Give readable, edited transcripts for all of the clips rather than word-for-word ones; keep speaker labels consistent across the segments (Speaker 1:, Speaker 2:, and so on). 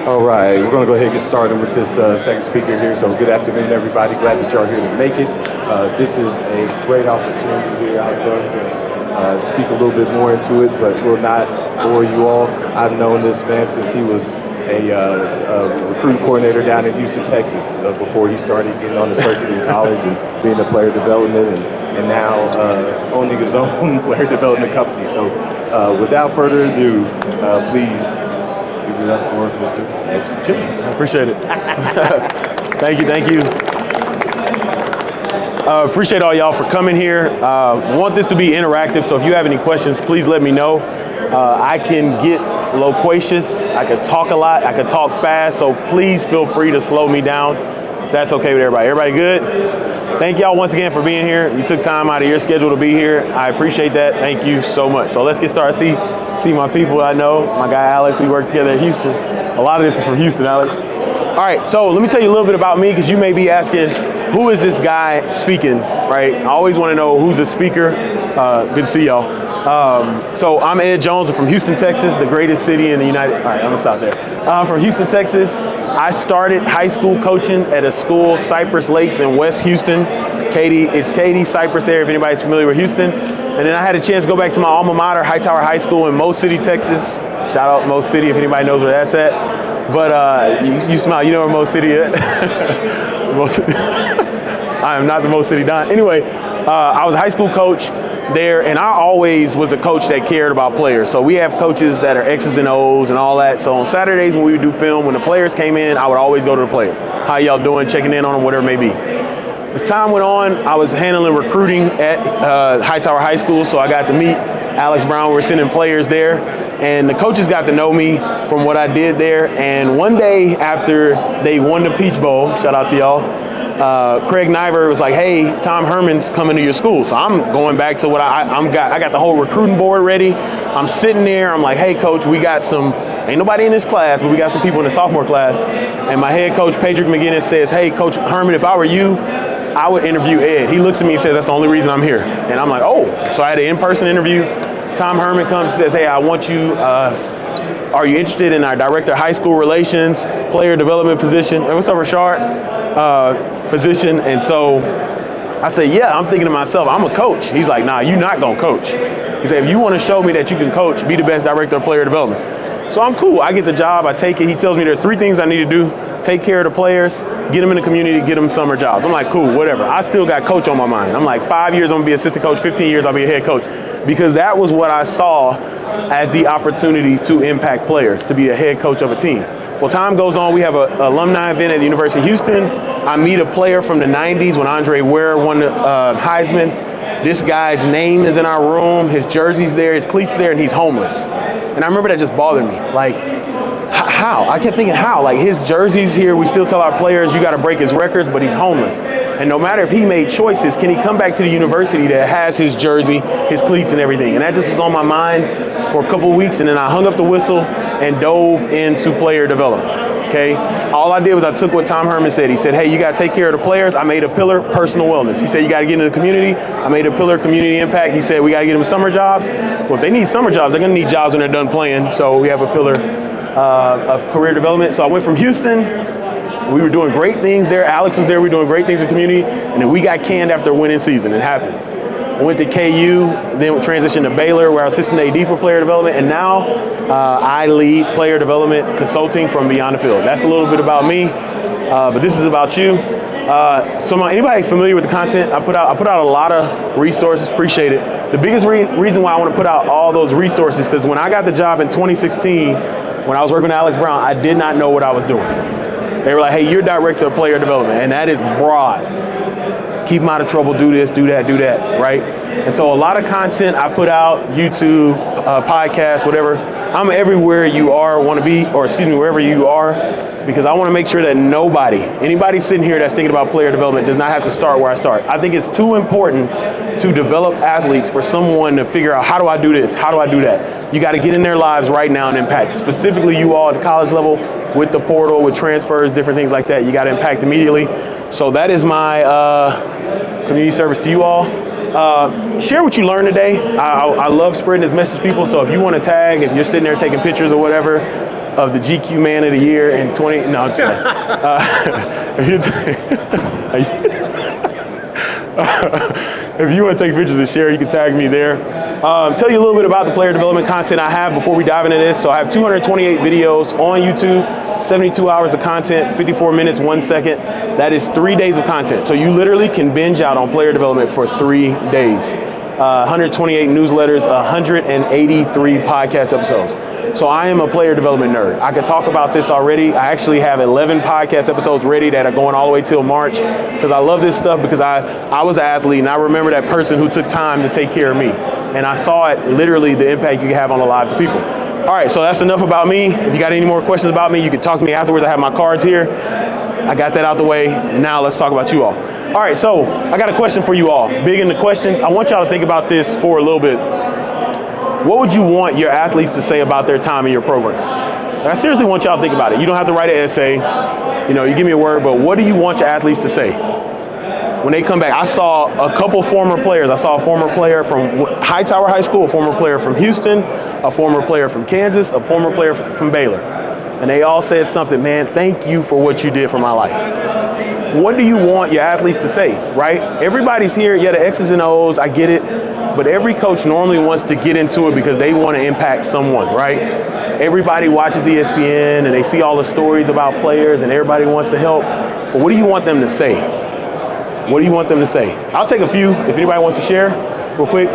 Speaker 1: All right, we're going to go ahead and get started with this second speaker here. So good afternoon, everybody. Glad that y'all are here to make it. This is a great opportunity here. I'd love to speak a little bit more into it, but will not bore you all. I've known this man since he was a recruit coordinator down in Houston, Texas, before he started getting on the circuit in college and being a player development and now owning his own player development company. So without further ado, please give it up for Mr. Ed Chimmons.
Speaker 2: I appreciate it. Thank you. Appreciate all y'all for coming here. Want this to be interactive, so if you have any questions, please let me know. I can get loquacious, I could talk a lot, I could talk fast, so please feel free to slow me down. That's okay with everybody. Everybody good? Thank y'all once again for being here. You took time out of your schedule to be here. I appreciate that. Thank you so much. So let's get started. See my people I know. My guy Alex, we work together at Houston. A lot of this is from Houston, Alex. All right, so let me tell you a little bit about me, because you may be asking, who is this guy speaking, right? I always want to know who's the speaker. Good to see y'all. So I'm Ed Jones. I'm from Houston, Texas, the greatest city in the United. All right, I'm gonna stop there. I'm from Houston, Texas. I started high school coaching at a school, Cypress Lakes in West Houston. It's Katy, Cypress area, if anybody's familiar with Houston. And then I had a chance to go back to my alma mater, Hightower High School in Mo City, Texas. Shout out Mo City if anybody knows where that's at. But you smile, you know where Mo City is. I am not the Mo City Don. Anyway, I was a high school coach there, and I always was a coach that cared about players. So we have coaches that are X's and O's and all that. So on Saturdays when we would do film, when the players came in, I would always go to the players. How y'all doing? Checking in on them, whatever it may be. As time went on, I was handling recruiting at Hightower High School, so I got to meet Alex Brown. We were sending players there, and the coaches got to know me from what I did there. And one day after they won the Peach Bowl, shout out to y'all, Craig Niver was like, hey, Tom Herman's coming to your school. So I'm going back to what I got the whole recruiting board ready. I'm sitting there, I'm like, hey coach, we got ain't nobody in this class, but we got some people in the sophomore class. And my head coach, Pedrick McGinnis, says, hey, Coach Herman, if I were you, I would interview Ed. He looks at me and says, that's the only reason I'm here. And I'm like, oh. So I had an in-person interview. Tom Herman comes and says, hey, I want you, are you interested in our director of high school relations, player development position? Hey, what's up, Rashard? Position. And so I say, yeah, I'm thinking to myself, I'm a coach. He's like, nah, you're not gonna coach. He said, if you want to show me that you can coach, be the best director of player development. So I'm cool. I get the job. I take it. He tells me there's 3 things I need to do. Take care of the players, get them in the community, get them summer jobs. I'm like, cool, whatever. I still got coach on my mind. I'm like, 5 years I'm gonna be assistant coach, 15 years I'll be a head coach. Because that was what I saw as the opportunity to impact players, to be a head coach of a team. Well, time goes on. We have an alumni event at the University of Houston. I meet a player from the 90s when Andre Ware won the Heisman. This guy's name is in our room. His jersey's there, his cleats there, and he's homeless. And I remember that just bothered me. Like, how? I kept thinking, how? Like, his jersey's here. We still tell our players, you got to break his records, but he's homeless. And no matter if he made choices, can he come back to the university that has his jersey, his cleats, and everything? And that just was on my mind for a couple of weeks, and then I hung up the whistle and dove into player development, okay? All I did was I took what Tom Herman said. He said, hey, you got to take care of the players. I made a pillar, personal wellness. He said, you got to get into the community. I made a pillar, community impact. He said, we got to get them summer jobs. Well, if they need summer jobs, they're going to need jobs when they're done playing. So we have a pillar of career development. So I went from Houston. We were doing great things there. Alex was there. We were doing great things in the community. And then we got canned after a winning season. It happens. I went to KU, then we transitioned to Baylor, where I was assistant AD for player development. And now I lead player development consulting from beyond the field. That's a little bit about me, but this is about you. So anybody familiar with the content I put out? I put out a lot of resources. Appreciate it. The biggest reason why I want to put out all those resources, because when I got the job in 2016, when I was working with Alex Brown, I did not know what I was doing. They were like, hey, you're director of player development, and that is broad. Keep them out of trouble, do this, do that, right? And so a lot of content I put out, YouTube, podcasts, whatever. I'm everywhere you are, want to be, or excuse me, wherever you are, because I want to make sure that anybody sitting here that's thinking about player development does not have to start where I start. I think it's too important to develop athletes for someone to figure out, how do I do this? How do I do that? You got to get in their lives right now and impact. Specifically, you all at the college level, with the portal, with transfers, different things like that, you got to impact immediately. So that is my community service to you all. Share what you learned today. I love spreading this message to people. So if you want to tag, if you're sitting there taking pictures or whatever, of the GQ Man of the Year in 20. No, I'm just if you want to take pictures and share, you can tag me there. Tell you a little bit about the player development content I have before we dive into this. So I have 228 videos on YouTube, 72 hours of content, 54 minutes, 1 second. That is 3 days of content. So you literally can binge out on player development for 3 days. 128 newsletters, 183 podcast episodes. So I am a player development nerd. I could talk about this already. I actually have 11 podcast episodes ready that are going all the way till March because I love this stuff because I was an athlete and I remember that person who took time to take care of me. And I saw it literally the impact you can have on the lives of people. All right, so that's enough about me. If you got any more questions about me, you can talk to me afterwards. I have my cards here. I got that out the way. Now let's talk about you all. All right, so I got a question for you all. Big into questions. I want y'all to think about this for a little bit. What would you want your athletes to say about their time in your program? I seriously want y'all to think about it. You don't have to write an essay. You know, you give me a word, but what do you want your athletes to say? When they come back, I saw a couple former players. I saw a former player from Hightower High School, a former player from Houston, a former player from Kansas, a former player from Baylor. And they all said something, man, thank you for what you did for my life. What do you want your athletes to say, right? Everybody's here, yeah, the X's and O's, I get it. But every coach normally wants to get into it because they want to impact someone, right? Everybody watches ESPN and they see all the stories about players and everybody wants to help. But what do you want them to say? What do you want them to say? I'll take a few if anybody wants to share real quick.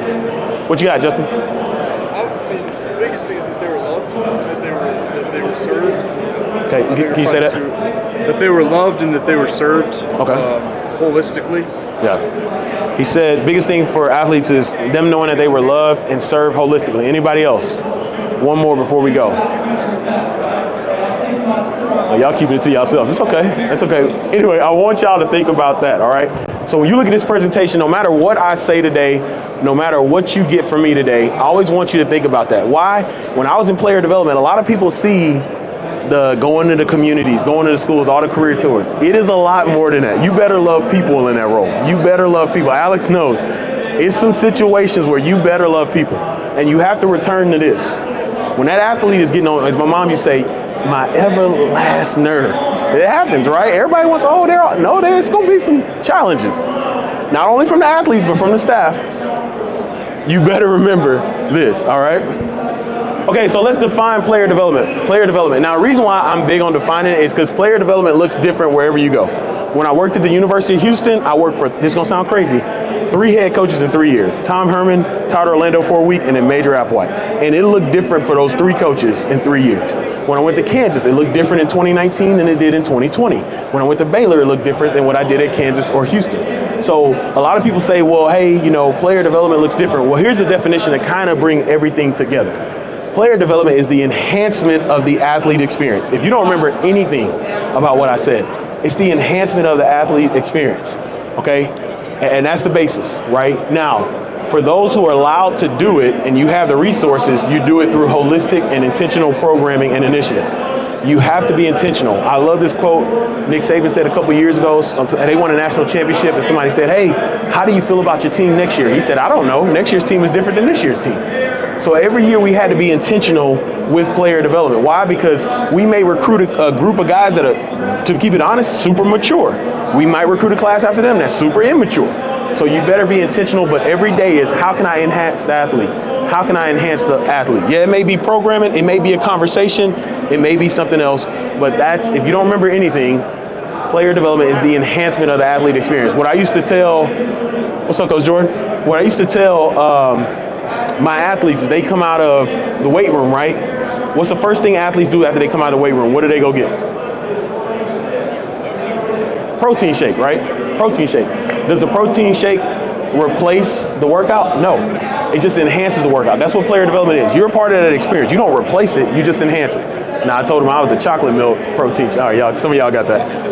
Speaker 2: What you got, Justin?
Speaker 3: The biggest thing is that they were loved, that they were served.
Speaker 2: Okay, can you say that?
Speaker 3: That they were loved and that they were served holistically.
Speaker 2: Yeah. He said biggest thing for athletes is them knowing that they were loved and served holistically. Anybody else? One more before we go. Oh, y'all keeping it to yourselves. It's okay. It's okay. Anyway, I want y'all to think about that, all right? So when you look at this presentation, no matter what I say today, no matter what you get from me today, I always want you to think about that. Why? When I was in player development, a lot of people see the going to the communities, going to the schools, all the career tours. It is a lot more than that. You better love people in that role. You better love people. Alex knows. It's some situations where you better love people. And you have to return to this. When that athlete is getting on, as my mom used to say, my everlast nerve. It happens, right? Everybody wants, there's going to be some challenges. Not only from the athletes, but from the staff. You better remember this, all right? Okay, so let's define player development. Player development. Now, the reason why I'm big on defining it is because player development looks different wherever you go. When I worked at the University of Houston, I worked for, this is going to sound crazy, 3 head coaches in 3 years. Tom Herman, Todd Orlando for a week, and then Major Applewhite. And it looked different for those 3 coaches in 3 years. When I went to Kansas, it looked different in 2019 than it did in 2020. When I went to Baylor, it looked different than what I did at Kansas or Houston. So a lot of people say, well, hey, player development looks different. Well, here's a definition to kind of bring everything together. Player development is the enhancement of the athlete experience. If you don't remember anything about what I said, it's the enhancement of the athlete experience, okay? And that's the basis, right? Now, for those who are allowed to do it and you have the resources, you do it through holistic and intentional programming and initiatives. You have to be intentional. I love this quote Nick Saban said a couple years ago. They won a national championship and somebody said, hey, how do you feel about your team next year? He said, I don't know. Next year's team is different than this year's team. So every year we had to be intentional with player development. Why? Because we may recruit a group of guys that are, to keep it honest, super mature. We might recruit a class after them that's super immature. So you better be intentional, but every day is how can I enhance the athlete? How can I enhance the athlete? Yeah, it may be programming, it may be a conversation, it may be something else, but that's, if you don't remember anything, player development is the enhancement of the athlete experience. What I used to tell, what's up, Coach Jordan? What I used to tell my athletes is they come out of the weight room, right? What's the first thing athletes do after they come out of the weight room? What do they go get? Protein shake, right? Protein shake. Does the protein shake replace the workout? No. It just enhances the workout. That's what player development is. You're a part of that experience. You don't replace it, you just enhance it. Now, I told them I was the chocolate milk protein. All right, y'all, some of y'all got that.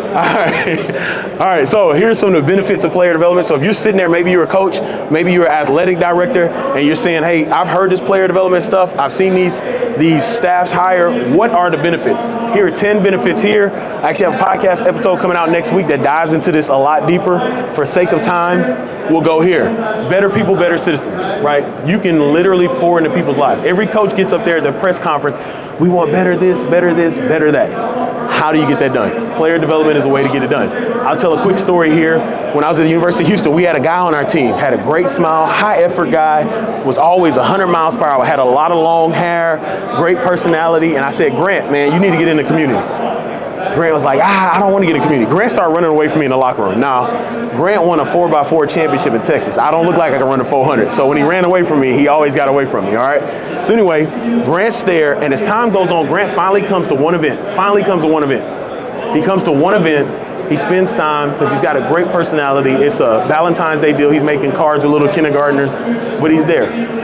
Speaker 2: All right, so here's some of the benefits of player development. So if you're sitting there, maybe you're a coach, maybe you're an athletic director, and you're saying, hey, I've heard this player development stuff. I've seen these these staffs hire, what are the benefits? Here are 10 benefits here. I actually have a podcast episode coming out next week that dives into this a lot deeper. For sake of time, we'll go here. Better people, better citizens, right? You can literally pour into people's lives. Every coach gets up there at the press conference, we want better this, better that. How do you get that done? Player development is a way to get it done. I'll tell a quick story here. When I was at the University of Houston, we had a guy on our team, had a great smile, high effort guy, was always 100 miles per hour, had a lot of long hair, great personality, and I said, Grant, man, you need to get in the community. Grant was like, I don't want to get in the community. Grant started running away from me in the locker room. Now, Grant won a 4x4 championship in Texas. I don't look like I can run a 400. So when he ran away from me, he always got away from me, all right? So anyway, Grant's there, and as time goes on, Grant finally comes to one event. He comes to one event, he spends time, because he's got a great personality. It's a Valentine's Day deal. He's making cards with little kindergartners, but he's there.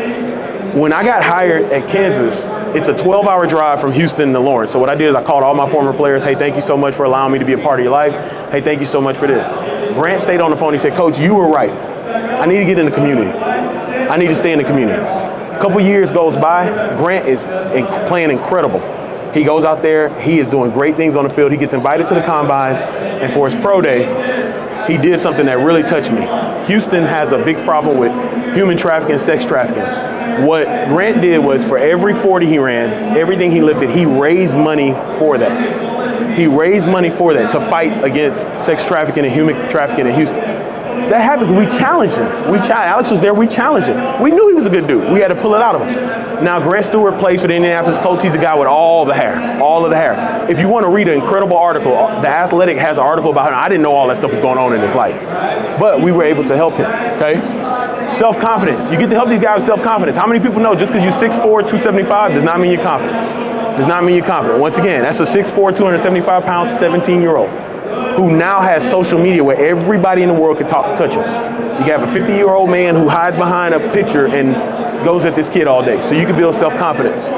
Speaker 2: When I got hired at Kansas, it's a 12-hour drive from Houston to Lawrence. So what I did is I called all my former players, hey, thank you so much for allowing me to be a part of your life. Hey, thank you so much for this. Grant stayed on the phone. He said, Coach, you were right. I need to get in the community. I need to stay in the community. A couple years goes by. Grant is playing incredible. He goes out there. He is doing great things on the field. He gets invited to the combine. And for his pro day, he did something that really touched me. Houston has a big problem with human trafficking, sex trafficking. What Grant did was for every 40 he ran, everything he lifted, he raised money for that. He raised money for that to fight against sex trafficking and human trafficking in Houston. That happened. We challenged him. Alex was there. We challenged him. We knew he was a good dude. We had to pull it out of him. Now, Grant Stewart plays for the Indianapolis Colts. He's the guy with all the hair, all of the hair. If you want to read an incredible article, The Athletic has an article about him. I didn't know all that stuff was going on in his life, but we were able to help him, okay? Self-confidence. You get to help these guys with self-confidence. How many people know just because you're 6'4", 275 does not mean you're confident? Does not mean you're confident. Once again, that's a 6'4", 275-pound, 17-year-old who now has social media where everybody in the world can touch him. You can have a 50-year-old man who hides behind a picture and goes at this kid all day. So you can build self-confidence.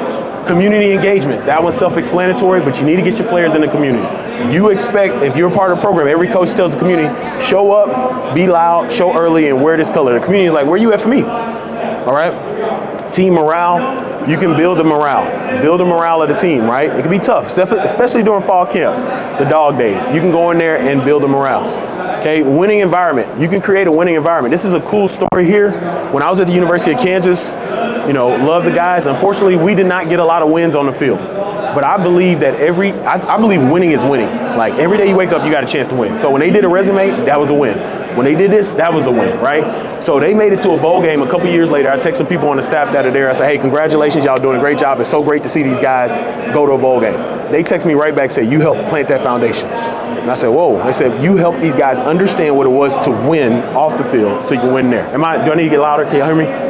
Speaker 2: Community engagement. That one's self-explanatory, but you need to get your players in the community. You expect, if you're a part of the program, every coach tells the community, show up, be loud, show early, and wear this color. The community is like, where you at for me? All right? Team morale. You can build the morale. Build the morale of the team, right? It can be tough, especially during fall camp, the dog days. You can go in there and build the morale. Okay, winning environment. You can create a winning environment. This is a cool story here. When I was at the University of Kansas, love the guys. Unfortunately, we did not get a lot of wins on the field. But I believe that I believe winning is winning. Like every day you wake up, you got a chance to win. So when they did a resume, that was a win. When they did this, that was a win, right? So they made it to a bowl game a couple years later. I text some people on the staff that are there. I said, hey, congratulations, y'all doing a great job. It's so great to see these guys go to a bowl game. They text me right back, say, you helped plant that foundation. And I said, whoa. They said, you helped these guys understand what it was to win off the field so you can win there. Do I need to get louder? Can y'all hear me?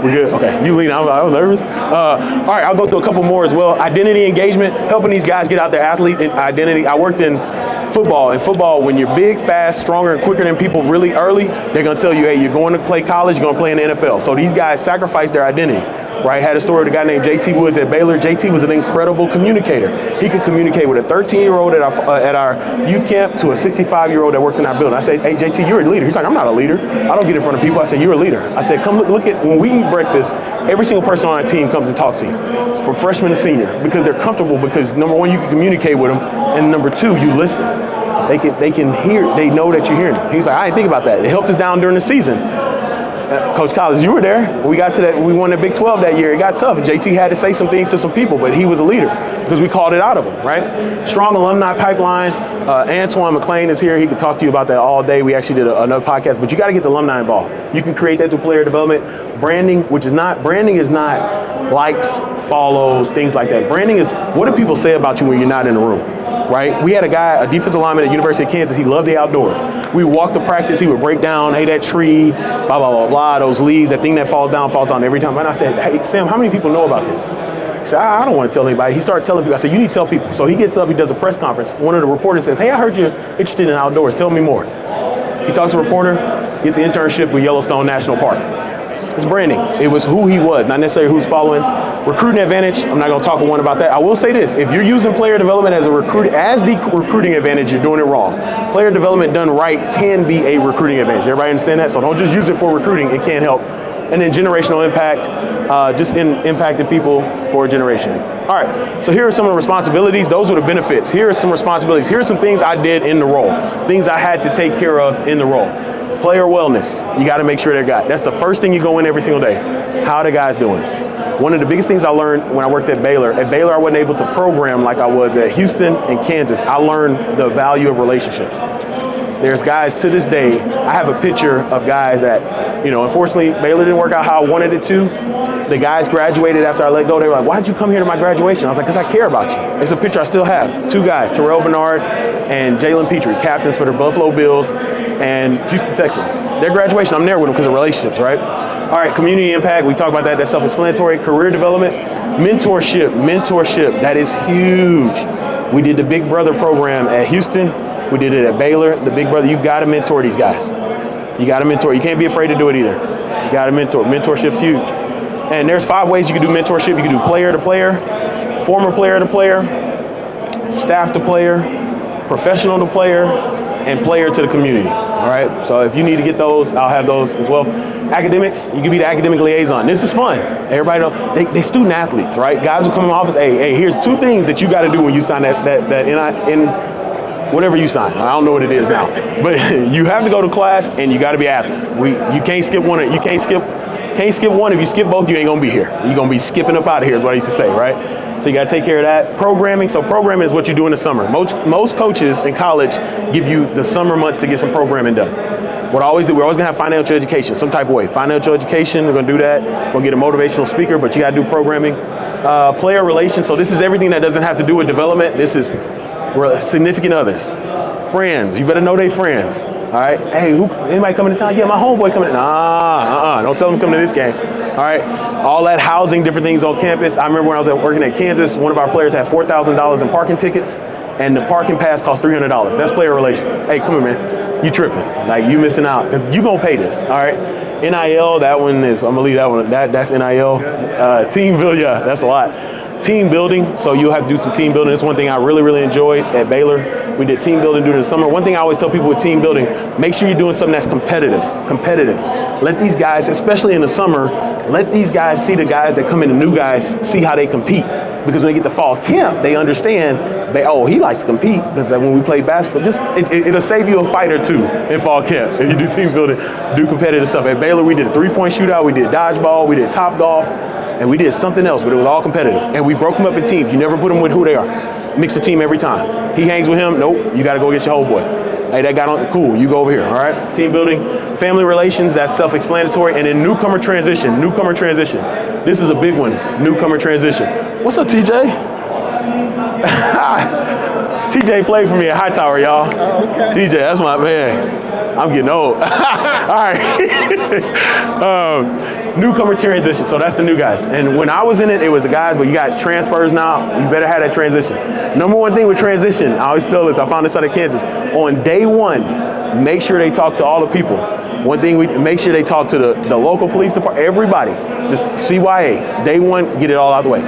Speaker 2: We're good? Okay. You lean out. I was nervous. All right, I'll go through a couple more as well. Identity engagement, helping these guys get out their athlete identity. I worked in football. In football, when you're big, fast, stronger, and quicker than people really early, they're going to tell you, hey, you're going to play college, you're going to play in the NFL. So these guys sacrifice their identity, right? Had a story with a guy named JT Woods at Baylor. JT was an incredible communicator. He could communicate with a 13-year-old at our youth camp to a 65-year-old that worked in our building. I said, hey, JT, you're a leader. He's like, I'm not a leader. I don't get in front of people. I said, you're a leader. I said, come look at, when we eat breakfast, every single person on our team comes and talks to you, from freshman to senior, because they're comfortable, because number one, you can communicate with them, and number two, you listen. They can hear, they know that you're hearing them. He's like, I didn't think about that. It helped us down during the season. Coach Collins, you were there. We got to that. We won the Big 12 that year. It got tough. JT had to say some things to some people, but he was a leader because we called it out of him, right? Strong alumni pipeline. Antoine McLean is here. He could talk to you about that all day. We actually did another podcast, but you got to get the alumni involved. You can create that through player development. Branding is not likes, follows, things like that. Branding is, what do people say about you when you're not in the room, right? We had a guy, a defensive lineman at University of Kansas. He loved the outdoors. We would walk to practice. He would break down, hey, that tree, blah, blah, blah, blah, those leaves, that thing that falls down every time. And I said, hey, Sam, how many people know about this? He said, I don't want to tell anybody. He started telling people. I said, you need to tell people. So he gets up, he does a press conference. One of the reporters says, hey, I heard you're interested in outdoors. Tell me more. He talks to a reporter, gets an internship with Yellowstone National Park. It's branding. It was who he was, not necessarily who's following. Recruiting advantage, I'm not going to talk with one about that. I will say this, if you're using player development as the recruiting advantage, you're doing it wrong. Player development done right can be a recruiting advantage. Everybody understand that? So don't just use it for recruiting. It can help And then generational impact, just in impacting people for a generation. All right, so here are some of the responsibilities. Those are the benefits. Here are some responsibilities. Here are some things I did in the role, things I had to take care of in the role. Player wellness, you got to make sure they're got. That's the first thing you go in every single day. How are the guys doing? One of the biggest things I learned when I worked at Baylor I wasn't able to program like I was at Houston and Kansas. I learned the value of relationships. There's guys to this day, I have a picture of guys that, unfortunately, Baylor didn't work out how I wanted it to. The guys graduated after I let go. They were like, why'd you come here to my graduation? I was like, because I care about you. It's a picture I still have. Two guys, Terrell Bernard and Jalen Petrie, captains for the Buffalo Bills and Houston Texans. Their graduation, I'm there with them because of relationships, right? All right, community impact, we talk about that. That's self-explanatory. Career development, mentorship, that is huge. We did the Big Brother program at Houston. We did it at Baylor, the Big Brother. You got to mentor these guys. You got to mentor. You can't be afraid to do it either. You got to mentor. Mentorship's huge. And there's 5 ways you can do mentorship. You can do player to player, former player to player, staff to player, professional to player, and player to the community. All right. So if you need to get those, I'll have those as well. Academics, you can be the academic liaison. This is fun. Everybody know they student athletes, right? Guys who come in my office. Hey, here's 2 things that you got to do when you sign that whatever you sign. I don't know what it is now, but you have to go to class and you got to be an athlete. You can't skip one. You can't skip one. If you skip both, you ain't gonna be here. You're gonna be skipping up out of here is what I used to say, right? So you gotta take care of that. Programming. So programming is what you do in the summer. Most coaches in college give you the summer months to get some programming done. What I always do, we're always gonna have financial education, some type of way. Financial education, we're gonna do that. We're gonna get a motivational speaker, but you gotta do programming. Player relations. So this is everything that doesn't have to do with development. This is significant others, friends. You better know they friends. All right. Hey, anybody coming to town? Yeah, my homeboy coming. Don't tell them to come to this game. All right. All that housing, different things on campus. I remember when I was working at Kansas, one of our players had $4,000 in parking tickets, and the parking pass cost $300. That's player relations. Hey, come here, man. You tripping? Like you missing out because you gonna pay this. All right. NIL. That one is. I'm gonna leave that one. That's NIL. Team building. Yeah, that's a lot. Team building, so you'll have to do some team building. That's one thing I really, really enjoyed at Baylor. We did team building during the summer. One thing I always tell people with team building, make sure you're doing something that's competitive. Let these guys, especially in the summer, let these guys see the guys that come in, the new guys, see how they compete. Because when they get to fall camp, they understand, he likes to compete. Because when we play basketball, it'll save you a fight or two in fall camp. If you do team building, do competitive stuff. At Baylor, we did a 3-point shootout, we did dodgeball, we did top golf, and we did something else, but it was all competitive. And we broke them up in teams. You never put them with who they are. Mix the team every time. He hangs with him, nope, you gotta go get your whole boy. Hey, that guy cool, you go over here, all right? Team building, family relations, that's self-explanatory. And then newcomer transition. This is a big one, newcomer transition. What's up, TJ? TJ played for me at Hightower, y'all. Oh, okay. TJ, that's my man. I'm getting old. All right. Newcomer transition. So that's the new guys. And when I was in it, it was the guys, but you got transfers now. You better have that transition. Number one thing with transition, I always tell this, I found this out of Kansas. On day 1, make sure they talk to all the people. One thing, make sure they talk to the local police department, everybody. Just CYA. Day 1, get it all out of the way.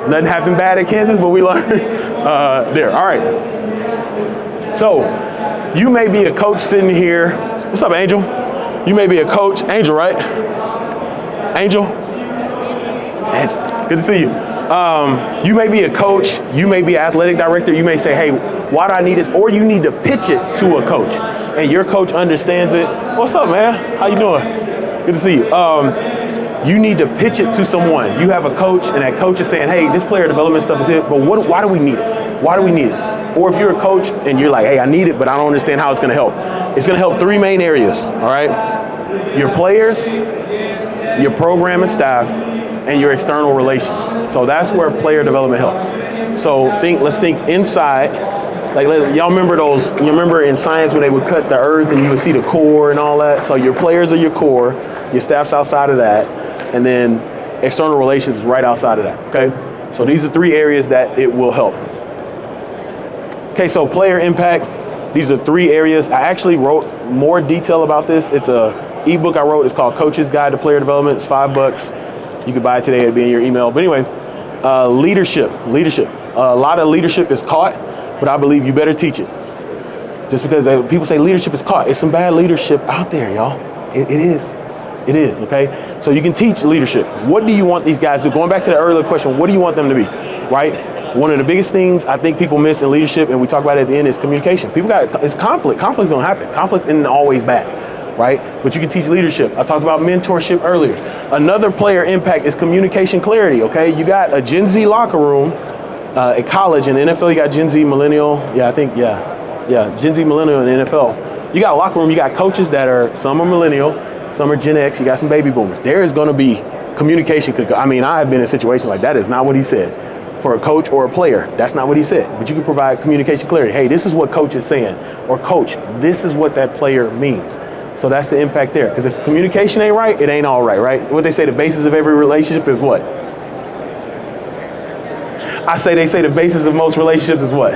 Speaker 2: Nothing happened bad at Kansas, but we learned there. All right. So, you may be a coach sitting here. What's up, Angel? You may be a coach. Angel, right? Angel? Angel. Good to see you. You may be a coach. You may be an athletic director. You may say, hey, why do I need this? Or you need to pitch it to a coach. And your coach understands it. What's up, man? How you doing? Good to see you. You need to pitch it to someone. You have a coach, and that coach is saying, hey, this player development stuff is here, but why do we need it? Why do we need it? Or if you're a coach and you're like, hey, I need it, but I don't understand how it's going to help. It's going to help 3 main areas, all right? Your players, your program and staff, and your external relations. So that's where player development helps. So let's think inside. Like, y'all remember in science when they would cut the earth and you would see the core and all that? So your players are your core, your staff's outside of that, and then external relations is right outside of that, okay? So these are 3 areas that it will help. Okay, so player impact, these are 3 areas. I actually wrote more detail about this. It's a ebook I wrote. It's called Coach's Guide to Player Development. It's $5. You could buy it today. It'd be in your email. But anyway, leadership. A lot of leadership is caught, but I believe you better teach it. Just because people say leadership is caught. It's some bad leadership out there, y'all. It is. It is, okay? So you can teach leadership. What do you want these guys to do? Going back to the earlier question, what do you want them to be, right? One of the biggest things I think people miss in leadership, and we talk about it at the end, is communication. It's conflict. Conflict's gonna happen. Conflict isn't always bad, right? But you can teach leadership. I talked about mentorship earlier. Another player impact is communication clarity, okay? You got a Gen Z locker room at college. In the NFL, you got Gen Z, millennial. Gen Z, millennial in the NFL. You got a locker room, you got coaches that are, some are millennial, some are Gen X, you got some baby boomers. There is gonna be communication. I mean, I have been in situations like that is not what he said. For a coach or a player, that's not what he said. But you can provide communication clarity. Hey, this is what coach is saying. Or coach, this is what that player means. So that's the impact there. Because if communication ain't right, it ain't all right, right? What they say, the basis of every relationship is what? They say the basis of most relationships is what?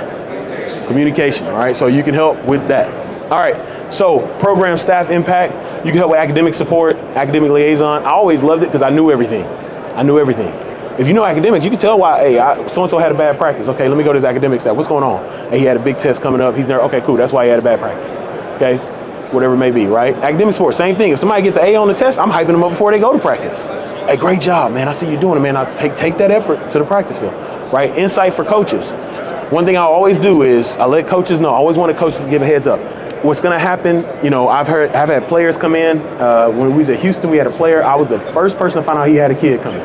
Speaker 2: Communication, all right? So you can help with that. All right, so program staff impact. You can help with academic support, academic liaison. I always loved it because I knew everything. If you know academics, you can tell why, hey, so-and-so had a bad practice. Okay, let me go to his academic staff. What's going on? Hey, he had a big test coming up. He's there. Okay, cool. That's why he had a bad practice. Okay, whatever it may be, right? Academic support, same thing. If somebody gets an A on the test, I'm hyping them up before they go to practice. Hey, great job, man. I see you doing it, man. I take that effort to the practice field, right? Insight for coaches. One thing I always do is I let coaches know. I always want coaches to give a heads up. What's going to happen, I've had players come in. When we was at Houston, we had a player. I was the first person to find out he had a kid coming.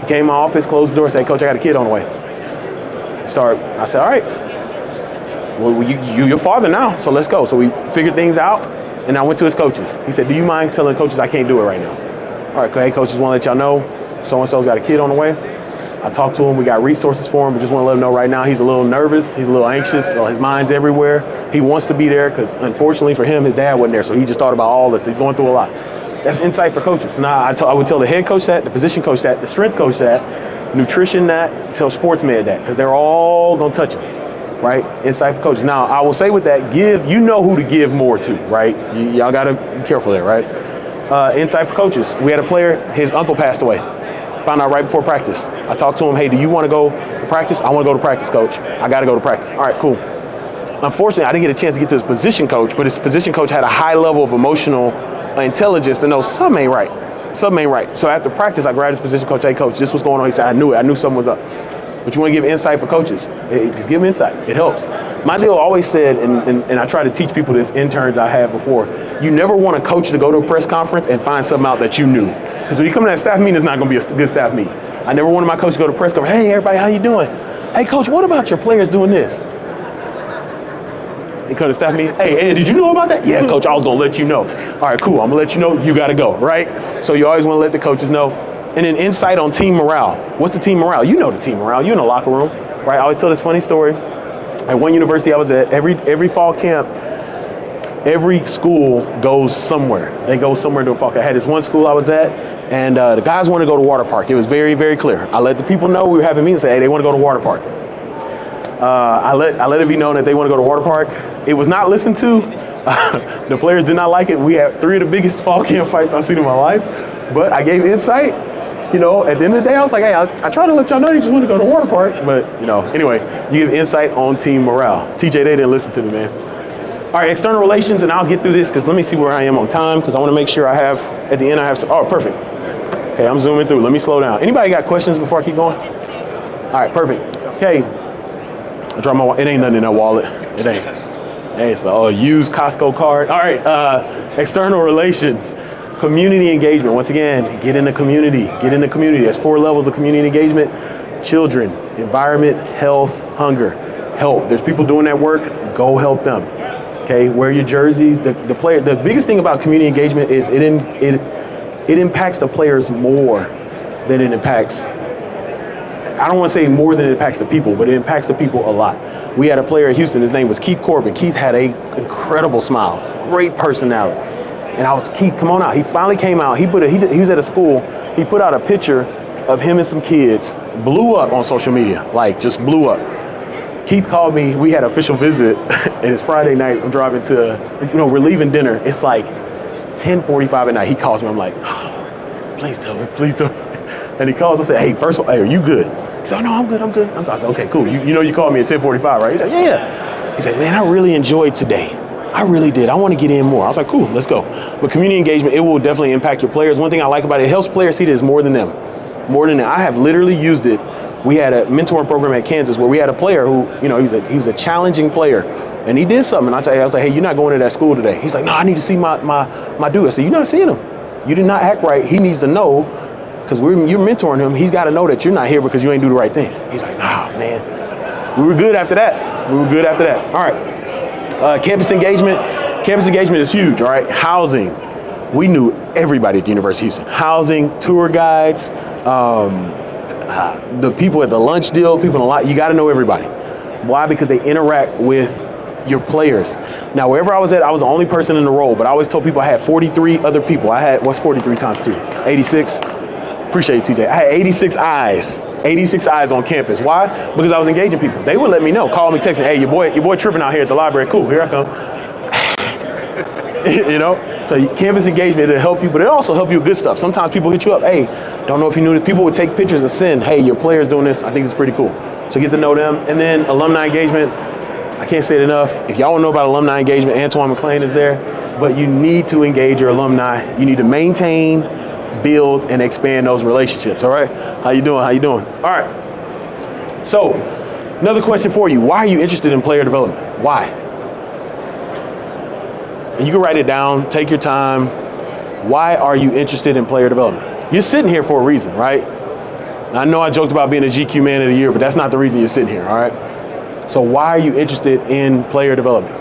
Speaker 2: He came in my office, closed the door, said, Coach, I got a kid on the way. I said, all right. Well, you're your father now, so let's go. So we figured things out, and I went to his coaches. He said, do you mind telling coaches I can't do it right now? All right, hey, coaches, want to let y'all know so-and-so's got a kid on the way. I talked to him. We got resources for him. We just want to let him know right now he's a little nervous. He's a little anxious. So his mind's everywhere. He wants to be there because, unfortunately for him, his dad wasn't there. So he just thought about all this. He's going through a lot. That's insight for coaches. So now I would tell the head coach that, the position coach that, the strength coach that, nutrition that, tell sports med that, because they're all going to touch him, right? Insight for coaches. Now, I will say with that, you know who to give more to, right? Y'all got to be careful there, right? Insight for coaches. We had a player, his uncle passed away. Found out right before practice. I talked to him, hey, do you want to go to practice? I want to go to practice, coach. I got to go to practice. All right, cool. Unfortunately, I didn't get a chance to get to his position coach, but his position coach had a high level of emotional intelligence to know something ain't right. So after practice, I grabbed his position coach, hey, coach, this was going on. He said, I knew it. I knew something was up. But you want to give insight for coaches. Just give them insight. It helps. My deal always said, and I try to teach people this, interns I had before, you never want a coach to go to a press conference and find something out that you knew. Because when you come to that staff meeting, it's not going to be a good staff meeting. I never wanted my coach to go to press conference. Hey, everybody, how you doing? Hey, coach, what about your players doing this? He come to staff meeting. Hey, did you know about that? Yeah, coach, I was going to let you know. All right, cool. I'm going to let you know. You got to go, right? So you always want to let the coaches know. And then insight on team morale. What's the team morale? You know the team morale. You're in the locker room, right? I always tell this funny story. At one university I was at, every fall camp, every school goes somewhere. They go somewhere to a fall camp. I had this one school I was at, and the guys wanted to go to water park. It was very, very clear. I let the people know we were having meetings, say, hey, they want to go to water park. I let it be known that they want to go to water park. It was not listened to. The players did not like it. We had 3 of the biggest fall camp fights I've seen in my life, but I gave insight. At the end of the day, I was like, hey, I try to let y'all know you just want to go to water park. But, anyway, you give insight on team morale. TJ, they didn't listen to me, man. All right, external relations, and I'll get through this because let me see where I am on time because I want to make sure at the end I have some, perfect. Okay, I'm zooming through. Let me slow down. Anybody got questions before I keep going? All right, perfect. Okay. I dropped my wallet. It ain't nothing in that wallet. It ain't. Hey, it's a used Costco card. All right, external relations. Community engagement. Once again, get in the community. There's 4 levels of community engagement. Children, environment, health, hunger. Help. There's people doing that work. Go help them. Okay, wear your jerseys. The biggest thing about community engagement is it impacts the players more than it impacts. I don't want to say more than it impacts the people, but it impacts the people a lot. We had a player at Houston. His name was Keith Corbin. Keith had an incredible smile, great personality. And I was, Keith, come on out. He finally came out. He was at a school. He put out a picture of him and some kids. Blew up on social media, just blew up. Keith called me. We had an official visit, and it's Friday night. I'm driving we're leaving dinner. It's like 10:45 at night. He calls me. I'm like, oh, please tell me. And he calls. I said, hey, first of all, hey, are you good? He said, oh, no, I'm good. I said, okay, cool. You called me at 10:45, right? He said, yeah. He said, man, I really enjoyed today. I really did. I want to get in more. I was like, cool, let's go. But community engagement, it will definitely impact your players. One thing I like about it, it helps players see that it's more than them. More than that. I have literally used it. We had a mentoring program at Kansas where we had a player who, he was a challenging player. And he did something. I was like, hey, you're not going to that school today. He's like, no, I need to see my dude. I said, you're not seeing him. You did not act right. He needs to know, because you're mentoring him. He's got to know that you're not here because you ain't do the right thing. He's like, nah, man. We were good after that. All right. Campus engagement. Campus engagement is huge, all right? Housing. We knew everybody at the University of Houston. Housing, tour guides, the people at the lunch deal, people in the lot. You got to know everybody. Why? Because they interact with your players. Now, wherever I was at, I was the only person in the role, but I always told people I had 43 other people. What's 43 times 2? 86. Appreciate you, TJ. I had 86 eyes. 86 eyes on campus. Why? Because I was engaging people. They would let me know, call me, text me, hey, your boy tripping out here at the library. Cool, here I come. So campus engagement, it'll help you, but it'll also help you with good stuff. Sometimes people hit you up, hey, don't know if you knew this. People would take pictures and send, hey, your player's doing this. I think it's pretty cool. So get to know them. And then alumni engagement, I can't say it enough. If y'all want to know about alumni engagement, Antoine McClain is there, but you need to engage your alumni. You need to maintain, build, and expand those relationships, all right? How you doing? All right. So, another question for you. Why are you interested in player development? Why? And you can write it down, take your time. Why are you interested in player development? You're sitting here for a reason, right? I know I joked about being a GQ Man of the Year, but that's not the reason you're sitting here, all right? So why are you interested in player development?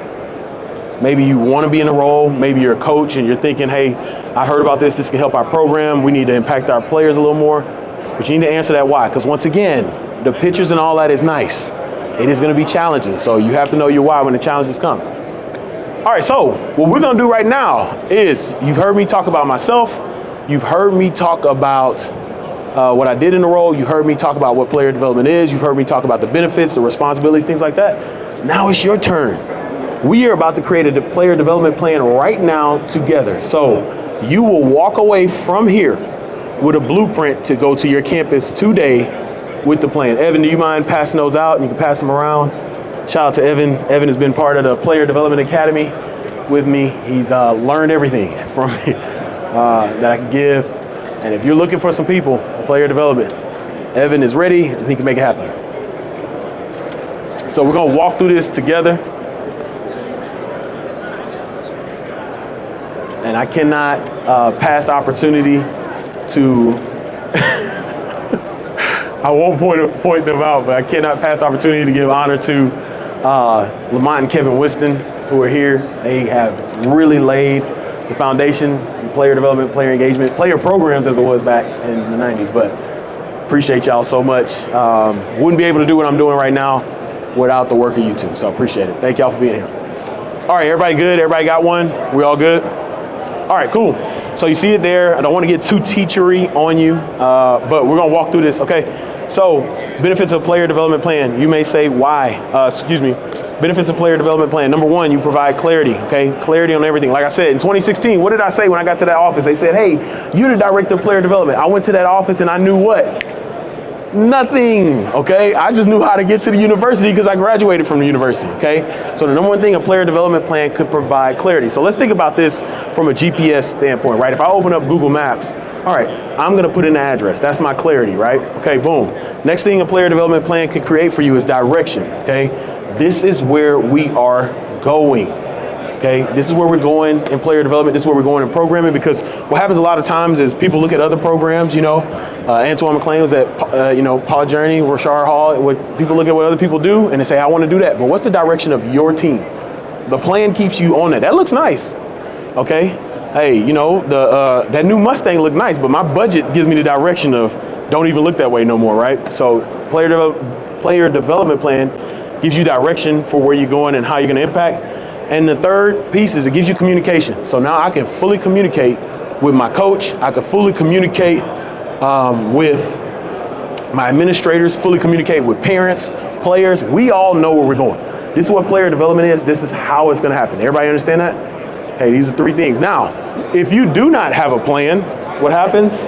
Speaker 2: Maybe you want to be in a role, maybe you're a coach and you're thinking, hey, I heard about this can help our program, we need to impact our players a little more. But you need to answer that why, because once again, the pictures and all that is nice. It is going to be challenging, so you have to know your why when the challenges come. All right, so what we're going to do right now is, you've heard me talk about myself, you've heard me talk about what I did in the role, you heard me talk about what player development is, you've heard me talk about the benefits, the responsibilities, things like that. Now it's your turn. We are about to create a player development plan right now together. So you will walk away from here with a blueprint to go to your campus today with the plan. Evan, do you mind passing those out? You can pass them around. Shout out to Evan. Evan has been part of the Player Development Academy with me. He's learned everything from me that I can give. And if you're looking for some people, player development, Evan is ready and he can make it happen. So we're going to walk through this together. And I cannot pass the opportunity to, I won't point them out, but I cannot pass the opportunity to give honor to Lamont and Kevin Whiston, who are here. They have really laid the foundation in player development, player engagement, player programs as it was back in the 90s. But appreciate y'all so much. Wouldn't be able to do what I'm doing right now without the work of you two. So appreciate it. Thank y'all for being here. All right, everybody good? Everybody got one? We all good? All right, cool. So you see it there. I don't want to get too teachery on you, but we're going to walk through this, okay? So benefits of player development plan. You may say why, benefits of player development plan. Number one, you provide clarity, okay? Clarity on everything. Like I said, in 2016, what did I say when I got to that office? They said, hey, you're the director of player development. I went to that office and I knew what? Nothing, okay? I just knew how to get to the university because I graduated from the university, okay? So the number one thing a player development plan could provide clarity. So let's think about this from a GPS standpoint, right? If I open up Google Maps, all right, I'm gonna put in the address. That's my clarity, right? Okay, boom. Next thing a player development plan can create for you is direction, okay? This is where we are going. Okay, this is where we're going in player development. This is where we're going in programming, because what happens a lot of times is people look at other programs, Antoine McClain was at, Paul Journey, Rashard Hall. People look at what other people do and they say, I want to do that. But what's the direction of your team? The plan keeps you on that. That looks nice. Okay. Hey, that new Mustang looked nice, but my budget gives me the direction of don't even look that way no more, right? So player development plan gives you direction for where you're going and how you're going to impact. And the third piece is it gives you communication. So now I can fully communicate with my coach. I can fully communicate with my administrators, fully communicate with parents, players. We all know where we're going. This is what player development is. This is how it's going to happen. Everybody understand that? Hey, these are three things. Now, if you do not have a plan, what happens?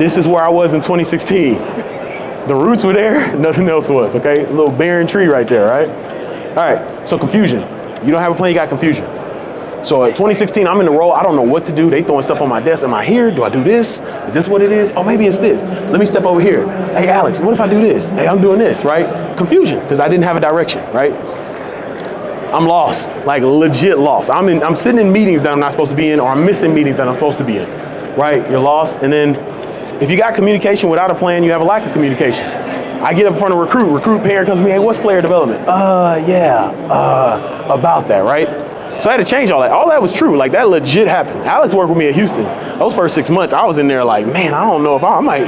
Speaker 2: This is where I was in 2016. The roots were there, nothing else was, okay? A little barren tree right there, right? All right, so confusion. You don't have a plan, you got confusion. So at 2016, I'm in the role. I don't know what to do. They throwing stuff on my desk. Am I here? Do I do this? Is this what it is? Oh, maybe it's this. Let me step over here. Hey, Alex, what if I do this? Hey, I'm doing this, right? Confusion, because I didn't have a direction, right? I'm lost, like legit lost. I'm sitting in meetings that I'm not supposed to be in, or I'm missing meetings that I'm supposed to be in, right? You're lost. And then if you got communication without a plan, you have a lack of communication. I get up in front of recruit parent comes to me, hey, what's player development? About that, right? So I had to change all that. All that was true. Like, that legit happened. Alex worked with me at Houston. Those first 6 months, I was in there like, man, I don't know if I might,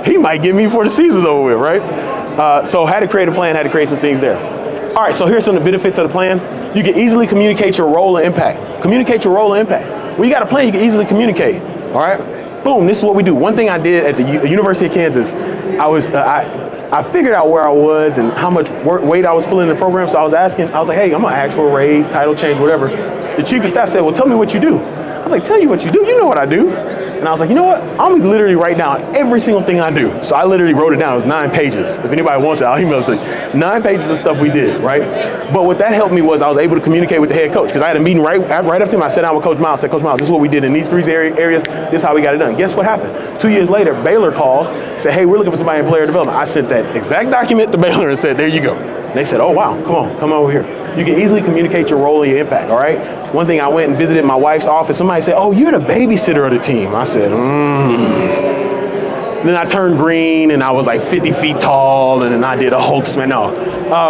Speaker 2: he might get me before the season's over with, right? So had to create a plan, had to create some things there. All right, so here's some of the benefits of the plan. You can easily communicate your role and impact. Communicate your role and impact. When you got a plan, you can easily communicate, all right? Boom, this is what we do. One thing I did at the University of Kansas, I figured out where I was and how much weight I was pulling in the program. So I was like, hey, I'm gonna ask for a raise, title change, whatever. The chief of staff said, well, tell me what you do. I was like, tell you what you do? You know what I do. And I was like, you know what? I'm gonna literally write down every single thing I do. So I literally wrote it down. It was 9 pages. If anybody wants it, I'll email it to you. 9 pages of stuff we did, right? But what that helped me was I was able to communicate with the head coach, because I had a meeting right after him. I sat down with Coach Miles. I said, Coach Miles, this is what we did in these 3 areas. This is how we got it done. Guess what happened? 2 years later, Baylor calls, said, hey, we're looking for somebody in player development. I sent that exact document to Baylor and said, there you go. And they said, oh, wow, come over here. You can easily communicate your role and your impact, all right? One thing, I went and visited my wife's office. Somebody said, oh, you're the babysitter of the team. I said, Then I turned green, and I was like 50 feet tall, and then I did a Hulk smash. No,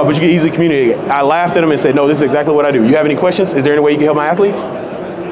Speaker 2: but you can easily communicate. I laughed at him and said, no, this is exactly what I do. You have any questions? Is there any way you can help my athletes?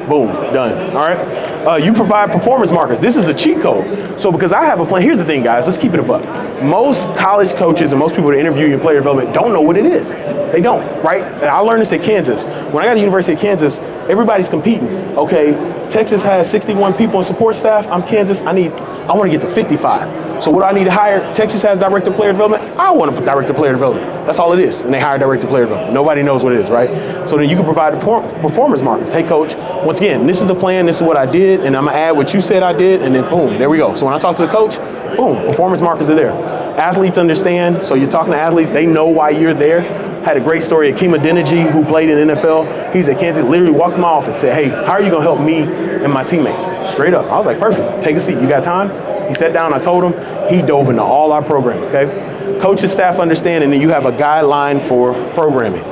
Speaker 2: Boom, done, all right? You provide performance markers. This is a cheat code. So because I have a plan, here's the thing, guys, let's keep it a buck. Most college coaches and most people that interview you in player development don't know what it is. They don't, right? And I learned this at Kansas. When I got to the University of Kansas, everybody's competing. Okay, Texas has 61 people in support staff. I'm Kansas, I want to get to 55. So what do I need to hire? Texas has director of player development. I want to director of player development. That's all it is. And they hire director of player development. Nobody knows what it is, right? So then you can provide the performance markers. Hey, coach, once again, this is the plan. This is what I did. And I'm going to add what you said I did. And then boom, there we go. So when I talk to the coach, boom, performance markers are there. Athletes understand. So you're talking to athletes. They know why you're there. Had a great story. Akeem Adeniji, who played in the NFL, he's at Kansas, literally walked in my office and said, hey, how are you going to help me and my teammates? Straight up. I was like, perfect. Take a seat. You got time? He sat down. I told him. He dove into all our programming, okay? Coaches, staff understand, and then you have a guideline for programming.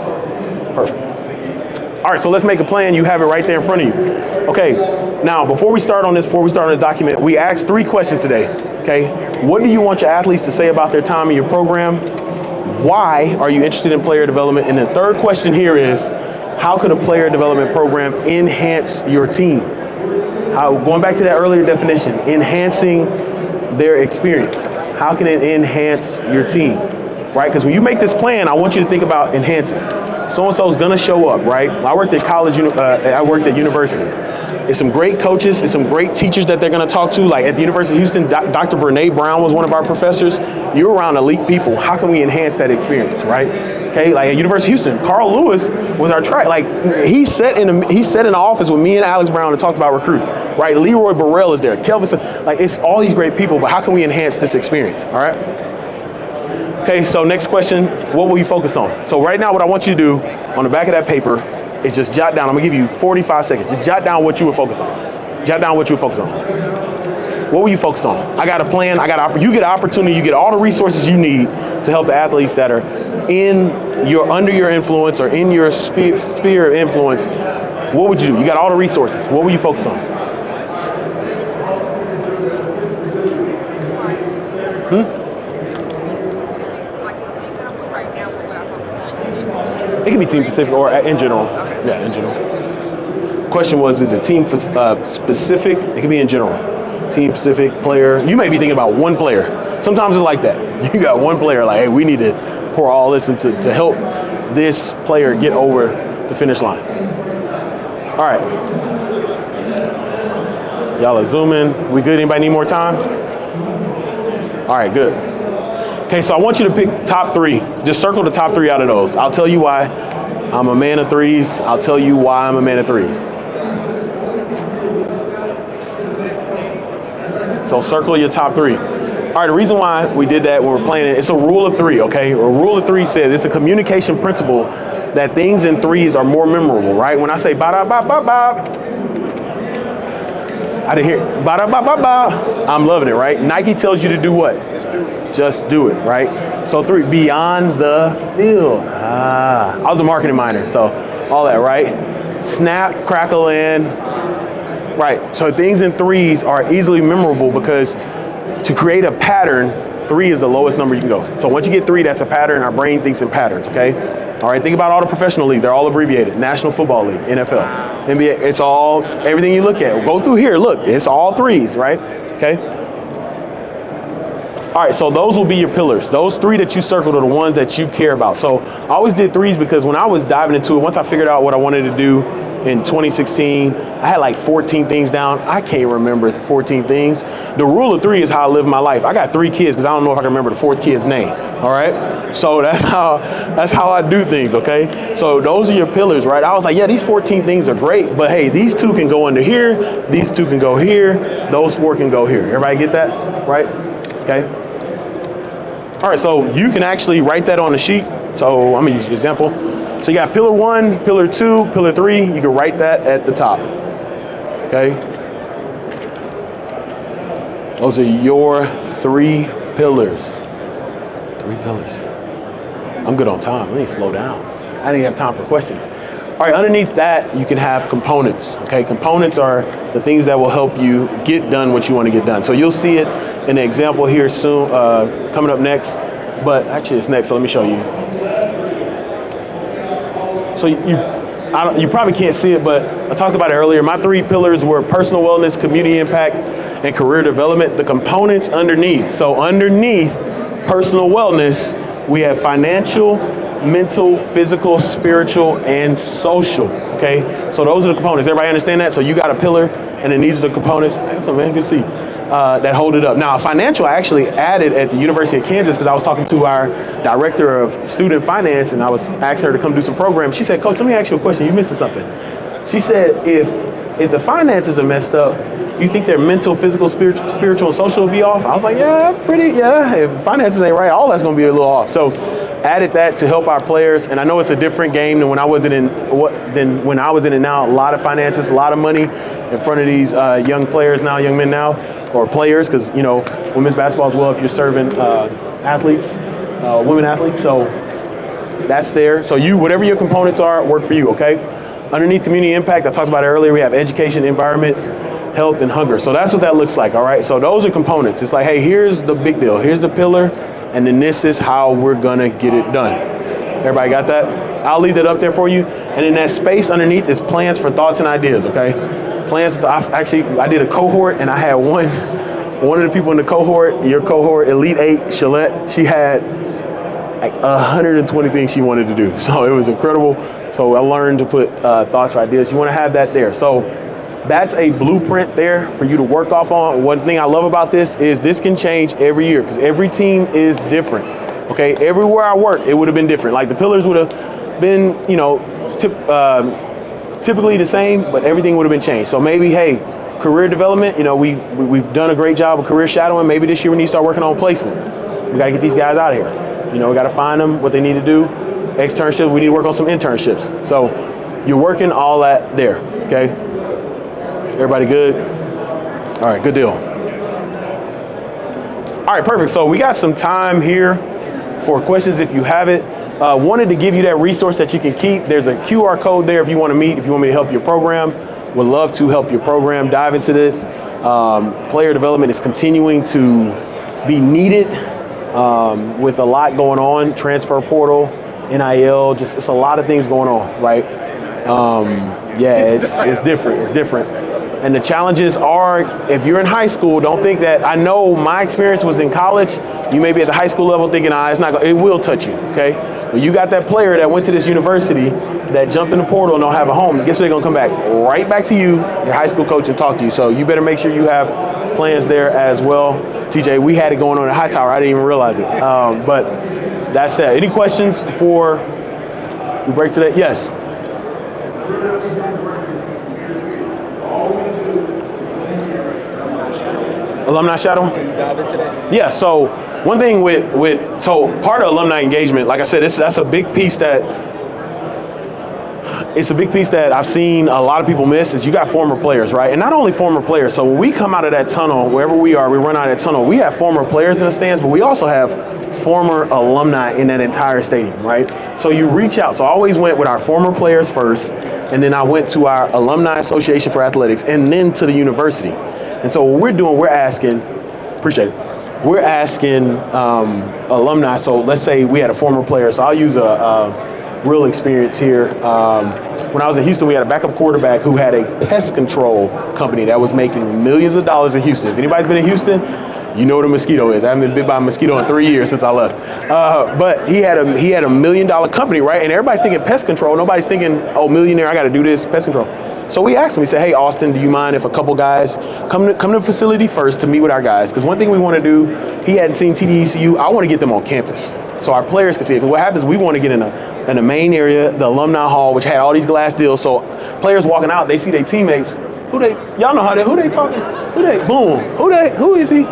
Speaker 2: Perfect. All right, so let's make a plan. You have it right there in front of you. Okay, now before we start on the document, we asked 3 questions today, okay? What do you want your athletes to say about their time in your program? Why are you interested in player development? And the third question here is, how could a player development program enhance your team? Going back to that earlier definition, enhancing their experience. How can it enhance your team, right? Because when you make this plan, I want you to think about enhancing. So-and-so is going to show up, right? I worked at I worked at universities. It's some great coaches. It's some great teachers that they're going to talk to. Like at the University of Houston, Dr. Brene Brown was one of our professors. You're around elite people. How can we enhance that experience, right? Okay, like at University of Houston, Carl Lewis was our he sat in the office with me and Alex Brown and talked about recruiting, right? Leroy Burrell is there. Kelvin, like it's all these great people, but how can we enhance this experience, all right? Okay, so next question, what will you focus on? So right now what I want you to do on the back of that paper is just jot down, I'm gonna give you 45 seconds, just jot down what you would focus on. Jot down what you would focus on. What will you focus on? I got a plan, you get an opportunity, you get all the resources you need to help the athletes that are under your influence or in your sphere of influence. What would you do? You got all the resources. What will you focus on? It can be team specific or in general. Yeah, in general. Question was, is it team specific? It can be in general. Team specific, player. You may be thinking about one player. Sometimes it's like that. You got one player like, hey, we need to pour all this into to help this player get over the finish line. All right. Y'all are zooming. We good? Anybody need more time? All right, good. Okay, so I want you to pick top 3. Just circle the top 3 out of those. I'll tell you why I'm a man of 3s. I'll tell you why I'm a man of 3s. So circle your top 3. All right, the reason why we did that when we're playing it's a rule of three, okay? A rule of three says it's a communication principle that things in threes are more memorable, right? When I say ba-da-ba-ba-ba, I didn't hear ba-da-ba-ba-ba, I'm loving it, right? Nike tells you to do what? Just do it, right? So three, beyond the field. I was a marketing minor, so all that, right? Snap, crackle in, right? So things in threes are easily memorable because to create a pattern, 3 is the lowest number you can go. So once you get 3, that's a pattern. Our brain thinks in patterns, okay? All right, think about all the professional leagues. They're all abbreviated. National Football League, NFL, NBA. It's all, everything you look at. Go through here, look, it's all 3s, right? Okay? All right, so those will be your pillars. Those 3 that you circled are the ones that you care about. So I always did 3s because when I was diving into it, once I figured out what I wanted to do in 2016, I had like 14 things down. I can't remember 14 things. The rule of 3 is how I live my life. I got 3 kids because I don't know if I can remember the 4th kid's name, all right? So that's how I do things, okay? So those are your pillars, right? I was like, yeah, these 14 things are great, but hey, these 2 can go under here, these 2 can go here, those 4 can go here. Everybody get that, right? Okay. All right, so you can actually write that on the sheet. So I'm gonna use an example. So you got pillar 1, pillar 2, pillar 3. You can write that at the top, okay? Those are your 3 pillars. 3 pillars. I'm good on time. Let me slow down. I didn't have time for questions. All right, underneath that, you can have components, okay? Components are the things that will help you get done what you want to get done. So you'll see it in the example here soon, coming up next. But actually, it's next, so let me show you. So you probably can't see it, but I talked about it earlier. My 3 pillars were personal wellness, community impact, and career development. The components underneath. So underneath personal wellness, we have financial, mental, physical, spiritual, and social. Okay, so those are the components. Everybody understand that? So you got a pillar, and then these are the components. Excellent, man. Good to see. That hold it up. Now, financial, I actually added at the University of Kansas because I was talking to our director of student finance, and I was asking her to come do some programs. She said, "Coach, let me ask you a question. You missing something." She said, "If the finances are messed up, you think their mental, physical, spiritual, and social will be off?" I was like, "Yeah, yeah. If finances ain't right, all that's going to be a little off." So, added that to help our players, and I know it's a different game than when I was in it now. A lot of finances, a lot of money in front of these young players now, young men now, or players, because you know women's basketball as well. If you're serving athletes, women athletes, so that's there. So whatever your components are, work for you. Okay. Underneath community impact, I talked about it earlier. We have education, environment, health, and hunger. So that's what that looks like. All right. So those are components. It's like, hey, here's the big deal. Here's the pillar. And then this is how we're gonna get it done. Everybody got that? I'll leave that up there for you. And in that space underneath is plans for thoughts and ideas, okay? Plans, I did a cohort and I had one of the people in the cohort, your cohort, Elite 8, Shalette, she had like 120 things she wanted to do. So it was incredible. So I learned to put thoughts or ideas. You wanna have that there. So that's a blueprint there for you to work off on. One thing I love about this is this can change every year because every team is different. Okay, everywhere I worked, it would have been different. Like the pillars would have been, you know, typically the same, but everything would have been changed. So maybe, hey, career development, you know, we've done a great job of career shadowing. Maybe this year we need to start working on placement. We got to get these guys out of here. You know, we got to find them what they need to do. Externships, we need to work on some internships. So you're working all that there, okay? Everybody good? All right, good deal. All right, perfect. So we got some time here for questions if you have it. Wanted to give you that resource that you can keep. There's a QR code there if you want to meet, if you want me to help your program. Would love to help your program dive into this. Player development is continuing to be needed with a lot going on. Transfer portal, NIL, just it's a lot of things going on, right? It's different. It's different. And the challenges are, if you're in high school, don't think that, I know my experience was in college. You may be at the high school level thinking, it will touch you, okay? But you got that player that went to this university that jumped in the portal and don't have a home. Guess what, they're gonna come right back to you, your high school coach, and talk to you. So you better make sure you have plans there as well. TJ, we had it going on at Hightower. I didn't even realize it. But that's that. Any questions before we break today? Yes. Alumni shadowing?
Speaker 4: Can you dive into that?
Speaker 2: Yeah, so one thing so part of alumni engagement, like I said, that's a big piece that I've seen a lot of people miss is you got former players, right? And not only former players. So when we come out of that tunnel, wherever we are, we run out of that tunnel, we have former players in the stands, but we also have former alumni in that entire stadium, right? So you reach out. So I always went with our former players first, and then I went to our Alumni Association for Athletics, and then to the university. And so what we're doing, we're asking alumni. So let's say we had a former player. So I'll use a real experience here. When I was in Houston, we had a backup quarterback who had a pest control company that was making millions of dollars in Houston. If anybody's been in Houston, you know what a mosquito is. I haven't been bit by a mosquito in 3 years since I left. But he had a $1 million company, right? And everybody's thinking pest control. Nobody's thinking, oh, millionaire, I got to do this, pest control. So we asked him, we said, hey, Austin, do you mind if a couple guys come to the facility first to meet with our guys? Because one thing we want to do, he hadn't seen TDECU, I want to get them on campus so our players can see it. Because what happens, we want to get in the main area, the alumni hall, which had all these glass deals. So players walking out, they see their teammates. Who they talking? Who is he?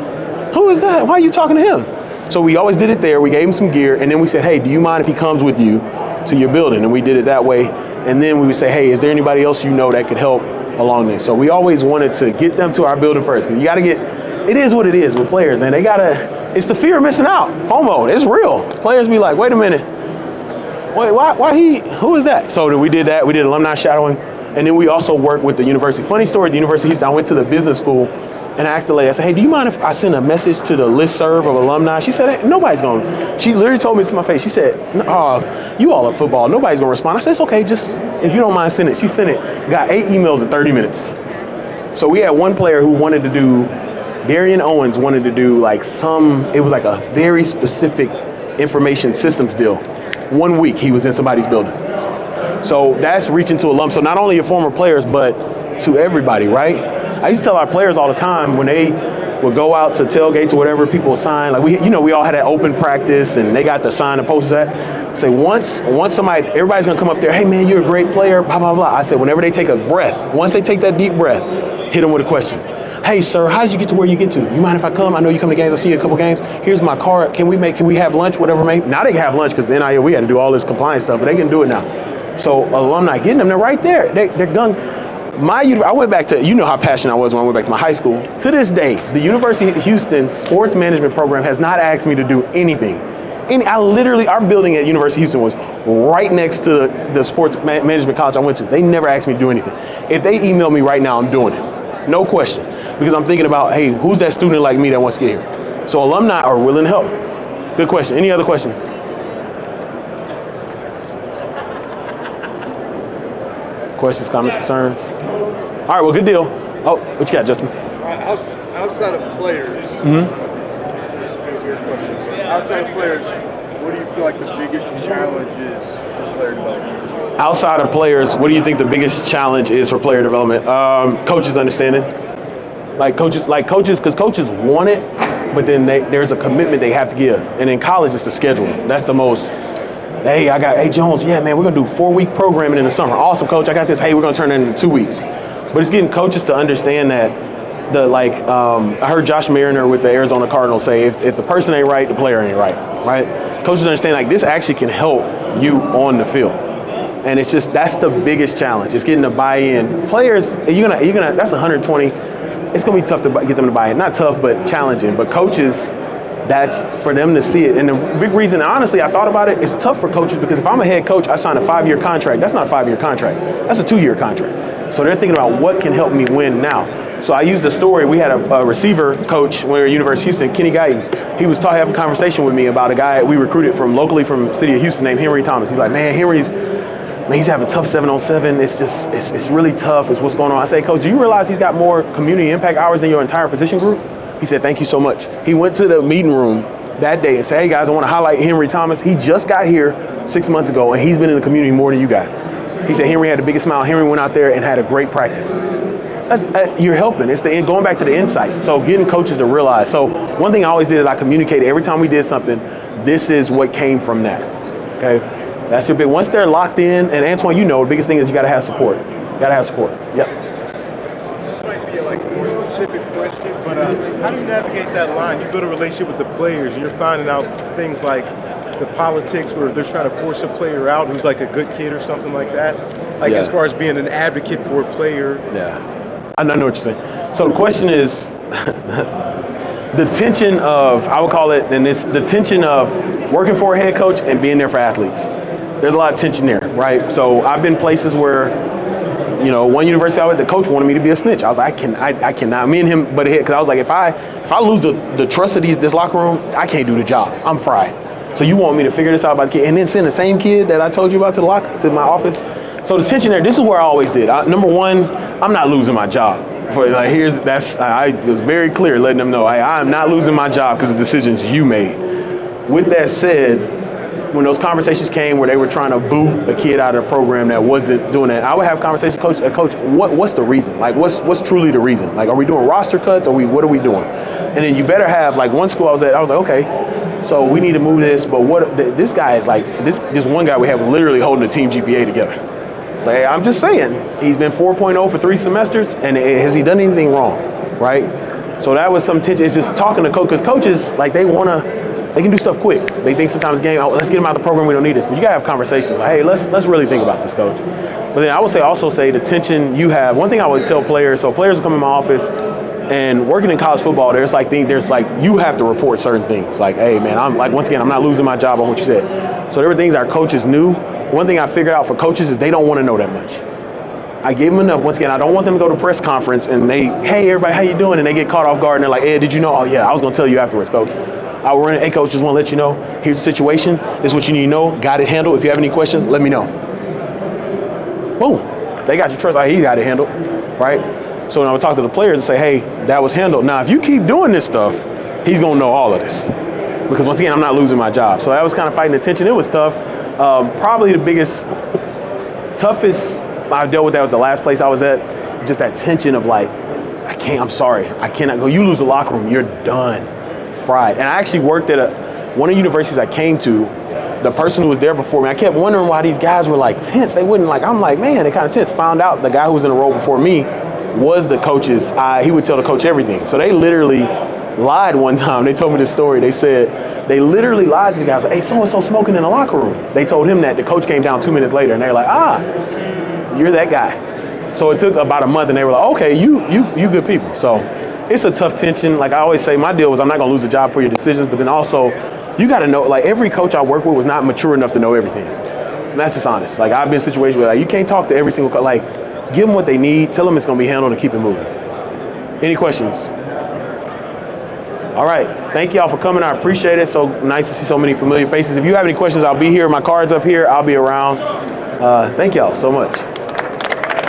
Speaker 2: Who is that? Why are you talking to him? So we always did it there. We gave him some gear, and then we said, hey, do you mind if he comes with you to your building? And we did it that way. And then we would say, hey, is there anybody else you know that could help along this? So we always wanted to get them to our building first. Because you got to it is what it is with players, man. It's the fear of missing out. FOMO, it's real. Players be like, wait a minute. Wait, who is that? So we did that. We did alumni shadowing. And then we also worked with the university. Funny story, the University of Houston, I went to the business school and I asked the lady, I said, hey, do you mind if I send a message to the listserv of alumni? She said, hey, nobody's going to. She literally told me to my face. She said, you all are football. Nobody's going to respond. I said, it's okay. Just, if you don't mind, send it. She sent it. Got 8 emails in 30 minutes. So we had one player who wanted to do, Darian Owens wanted to do it was like a very specific information systems deal. 1 week he was in somebody's building. So that's reaching to alum. So not only your former players, but to everybody, right? I used to tell our players all the time when they would go out to tailgates or whatever, people would sign. Like we all had that open practice, and they got to sign the posters. That say once everybody's gonna come up there. Hey man, you're a great player. Blah blah blah. I said whenever they take a breath, once they take that deep breath, hit them with a question. Hey sir, how did you get to where you get to? You mind if I come? I know you come to games. I see you a couple games. Here's my card. Can we have lunch? Whatever, mate. Now they can have lunch because NIL we had to do all this compliance stuff, but they can do it now. So alumni getting them, they're right there. They're gung. I went back to, you know how passionate I was when I went back to my high school. To this day, the University of Houston sports management program has not asked me to do anything. Our building at University of Houston was right next to the sports management college I went to. They never asked me to do anything. If they email me right now, I'm doing it. No question. Because I'm thinking about, hey, who's that student like me that wants to get here? So alumni are willing to help. Good question. Any other questions? Questions, comments, concerns? All right, well, good deal. Oh, what you got, Justin?
Speaker 3: Outside of players, this is a weird question. Outside of players, what do you feel like the biggest challenge is for player development?
Speaker 2: Outside of players, what do you think the biggest challenge is for player development? Coaches understanding. Coaches, because coaches want it, but then there's a commitment they have to give. And in college, it's the schedule. That's the most. Hey, Jones, yeah, man, we're going to do 4-week programming in the summer. Awesome, coach, I got this. Hey, we're going to turn it into 2 weeks. But it's getting coaches to understand that I heard Josh Mariner with the Arizona Cardinals say, if the person ain't right, the player ain't right? Coaches understand, this actually can help you on the field. And it's just, that's the biggest challenge. It's getting the buy-in. Players, that's 120. It's going to be tough to get them to buy in. Not tough, but challenging. But coaches, that's for them to see it. And the big reason, honestly, I thought about it, it's tough for coaches because if I'm a head coach, I sign a 5-year contract. That's not a 5-year contract. That's a 2-year contract. So they're thinking about what can help me win now. So I used a story. We had a receiver coach when we were at University of Houston, Kenny Guyton. He was having a conversation with me about a guy we recruited locally from the city of Houston named Henry Thomas. He's like, man, he's having tough 7-on-7. It's really tough. It's what's going on. I say, coach, do you realize he's got more community impact hours than your entire position group? He said, thank you so much. He went to the meeting room that day and said, hey guys, I want to highlight Henry Thomas. He just got here 6 months ago and he's been in the community more than you guys. He said Henry had the biggest smile. Henry went out there and had a great practice. You're helping. It's going back to the insight. So getting coaches to realize. So one thing I always did is I communicated every time we did something, this is what came from that. Okay? That's your big. Once they're locked in, and Antoine, the biggest thing is you got to have support. Yep.
Speaker 3: This might be a more
Speaker 4: specific question, but how do you navigate that line? You build a relationship with the players, and you're finding out things like the politics where they're trying to force a player out who's like a good kid or something like that. Like as far as being an advocate for a player.
Speaker 2: Yeah, I know what you're saying. So the question is, the tension of, I would call it, and it's the tension of working for a head coach and being there for athletes. There's a lot of tension there, right? So I've been places where, you know, one university I went, the coach wanted me to be a snitch. I was like, I cannot. Me and him butted heads because I was like, if I lose the trust of this locker room, I can't do the job. I'm fried. So you want me to figure this out about the kid and then send the same kid that I told you about to my office? So the tension there, this is where I always did. Number one, I'm not losing my job. I was very clear letting them know I'm not losing my job because of decisions you made. With that said, when those conversations came where they were trying to boo a kid out of the program that wasn't doing that, I would have conversations, coach, what's the reason? Like, what's truly the reason? Like, are we doing roster cuts? What are we doing? And then you better have, like, one school I was at, I was like, okay, so we need to move this, but this guy is like, this one guy we have literally holding the team GPA together. It's like, hey, I'm just saying, he's been 4.0 for 3 semesters, and has he done anything wrong, right? So that was some tension. It's just talking to coaches, because coaches, like, they can do stuff quick. They think sometimes let's get him out of the program, we don't need this. But you gotta have conversations like, hey, let's really think about this, coach. But then I would also say the tension you have. One thing I always tell players, so players come in my office, and working in college football, there's like you have to report certain things. Like, hey man, I'm not losing my job on what you said. So there were things our coaches knew. One thing I figured out for coaches is they don't want to know that much. I gave them enough. Once again, I don't want them to go to press conference and hey everybody, how you doing? And they get caught off guard and they're like, Ed, did you know? Oh yeah, I was gonna tell you afterwards, coach. I will run it. Hey coach, just want to let you know, here's the situation. This is what you need to know. Got it handled. If you have any questions, let me know. Boom. They got your trust. He got it handled, right? So when I would talk to the players and say, hey, that was handled. Now, if you keep doing this stuff, he's going to know all of this. Because once again, I'm not losing my job. So that was kind of fighting the tension. It was tough. Probably the toughest, I dealt with that with the last place I was at. Just that tension of like, I'm sorry. I cannot go. You lose the locker room, you're done. Fried. And I actually worked at one of the universities I came to. The person who was there before me, I kept wondering why these guys were like tense. They wouldn't I'm like, man, they kind of tense. Found out the guy who was in the role before me was the coach's. He would tell the coach everything. So they literally lied one time. They told me this story. They said they literally lied to the guys. Like, hey, so-and-so smoking in the locker room. They told him that. The coach came down 2 minutes later, and they were like, you're that guy. So it took about a month, and they were like, okay, you good people. So it's a tough tension. Like I always say, my deal was I'm not going to lose a job for your decisions, but then also you got to know, like every coach I work with was not mature enough to know everything. And that's just honest. Like I've been in situations where you can't talk to every single coach. Give them what they need, tell them it's going to be handled, and keep it moving. Any questions? All right. Thank y'all for coming. I appreciate it. So nice to see so many familiar faces. If you have any questions, I'll be here. My card's up here. I'll be around. Thank y'all so much.